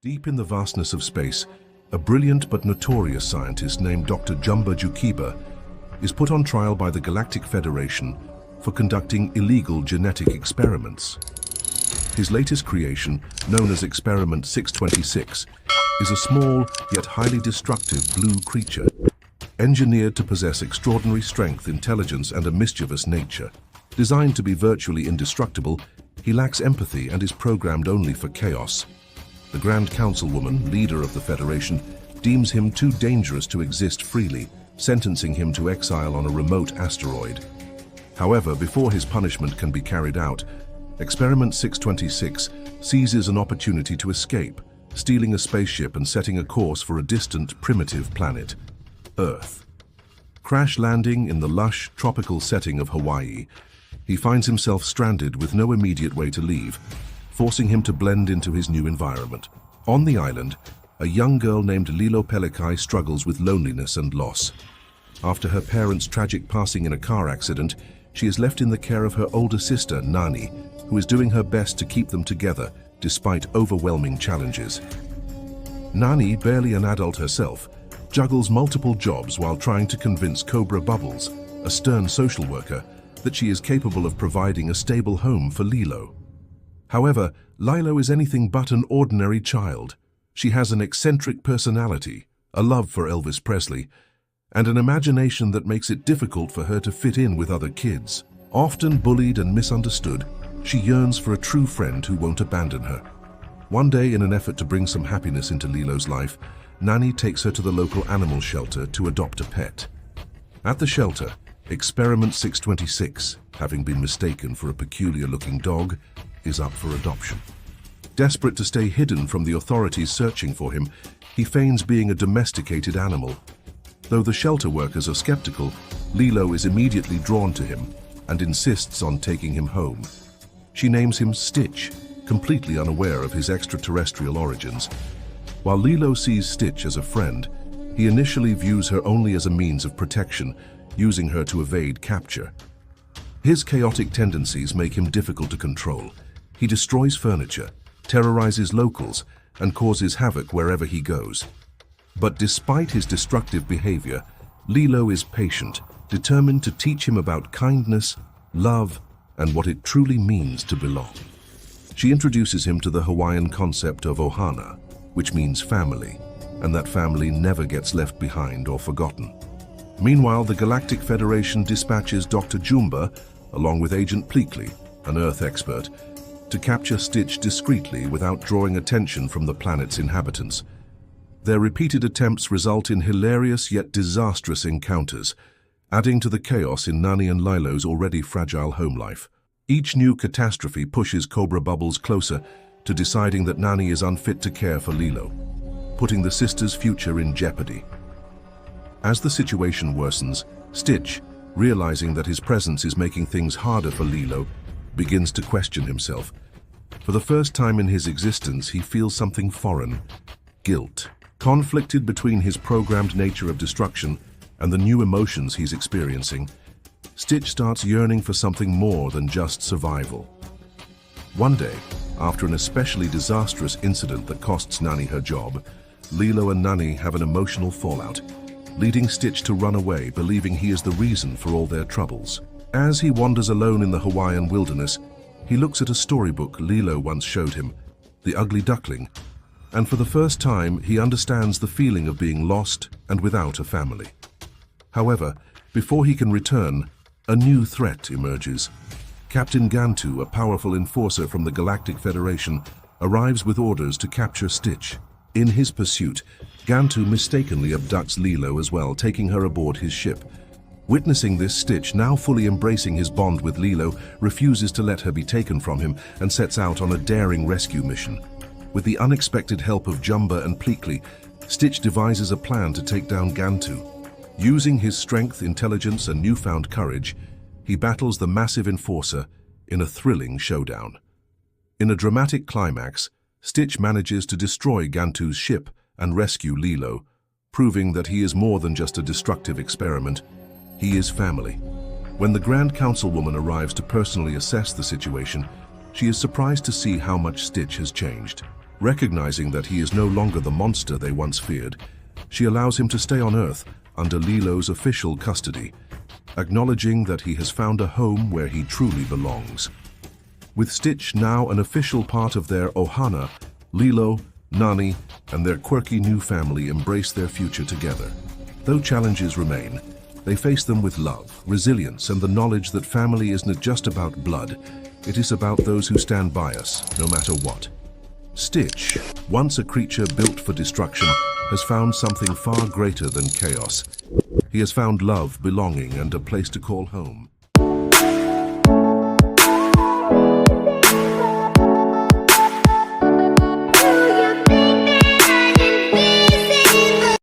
Deep in the vastness of space, a brilliant but notorious scientist named Dr. Jumba Jukiba is put on trial by the Galactic Federation for conducting illegal genetic experiments. His latest creation, known as Experiment 626, is a small yet highly destructive blue creature, engineered to possess extraordinary strength, intelligence, and a mischievous nature. Designed to be virtually indestructible, he lacks empathy and is programmed only for chaos. The Grand Councilwoman, leader of the Federation, deems him too dangerous to exist freely, sentencing him to exile on a remote asteroid. However, before his punishment can be carried out, Experiment 626 seizes an opportunity to escape, stealing a spaceship and setting a course for a distant, primitive planet, Earth. Crash landing in the lush, tropical setting of Hawaii, he finds himself stranded with no immediate way to leave, forcing him to blend into his new environment. On the island, a young girl named Lilo Stitch struggles with loneliness and loss. After her parents' tragic passing in a car accident, she is left in the care of her older sister, Nani, who is doing her best to keep them together despite overwhelming challenges. Nani, barely an adult herself, juggles multiple jobs while trying to convince Cobra Bubbles, a stern social worker, that she is capable of providing a stable home for Lilo. However, Lilo is anything but an ordinary child. She has an eccentric personality, a love for Elvis Presley, and an imagination that makes it difficult for her to fit in with other kids. Often bullied and misunderstood, she yearns for a true friend who won't abandon her. One day, in an effort to bring some happiness into Lilo's life, Nani takes her to the local animal shelter to adopt a pet. At the shelter, Experiment 626, having been mistaken for a peculiar-looking dog, is up for adoption. Desperate to stay hidden from the authorities searching for him, he feigns being a domesticated animal. Though the shelter workers are skeptical, Lilo is immediately drawn to him and insists on taking him home. She names him Stitch, completely unaware of his extraterrestrial origins. While Lilo sees Stitch as a friend, he initially views her only as a means of protection, using her to evade capture. His chaotic tendencies make him difficult to control. He destroys furniture, terrorizes locals, and causes havoc wherever he goes. But despite his destructive behavior, Lilo is patient, determined to teach him about kindness, love, and what it truly means to belong. She introduces him to the Hawaiian concept of ohana, which means family, and that family never gets left behind or forgotten. Meanwhile, the Galactic Federation dispatches Dr. Jumba, along with Agent Pleakley, an Earth expert, to capture Stitch discreetly without drawing attention from the planet's inhabitants. Their repeated attempts result in hilarious yet disastrous encounters, adding to the chaos in Nani and Lilo's already fragile home life. Each new catastrophe pushes Cobra Bubbles closer to deciding that Nani is unfit to care for Lilo, putting the sisters' future in jeopardy. As the situation worsens, Stitch, realizing that his presence is making things harder for Lilo, begins to question himself. For the first time in his existence, he feels something foreign: guilt. Conflicted between his programmed nature of destruction and the new emotions he's experiencing, Stitch starts yearning for something more than just survival. One day, after an especially disastrous incident that costs Nani her job, Lilo and Nani have an emotional fallout, leading Stitch to run away, believing he is the reason for all their troubles. As he wanders alone in the Hawaiian wilderness, he looks at a storybook Lilo once showed him, The Ugly Duckling, and for the first time he understands the feeling of being lost and without a family. However, before he can return, a new threat emerges. Captain Gantu, a powerful enforcer from the Galactic Federation, arrives with orders to capture Stitch. In his pursuit, Gantu mistakenly abducts Lilo as well, taking her aboard his ship. Witnessing this, Stitch, now fully embracing his bond with Lilo, refuses to let her be taken from him and sets out on a daring rescue mission. With the unexpected help of Jumba and Pleakley, Stitch devises a plan to take down Gantu. Using his strength, intelligence, and newfound courage, he battles the massive enforcer in a thrilling showdown. In a dramatic climax, Stitch manages to destroy Gantu's ship and rescue Lilo, proving that he is more than just a destructive experiment. He is family. When the Grand Councilwoman arrives to personally assess the situation, she is surprised to see how much Stitch has changed. Recognizing that he is no longer the monster they once feared, she allows him to stay on Earth under Lilo's official custody, acknowledging that he has found a home where he truly belongs. With Stitch now an official part of their Ohana, Lilo, Nani, and their quirky new family embrace their future together. Though challenges remain, they face them with love, resilience, and the knowledge that family isn't just about blood, it is about those who stand by us, no matter what. Stitch, once a creature built for destruction, has found something far greater than chaos. He has found love, belonging, and a place to call home.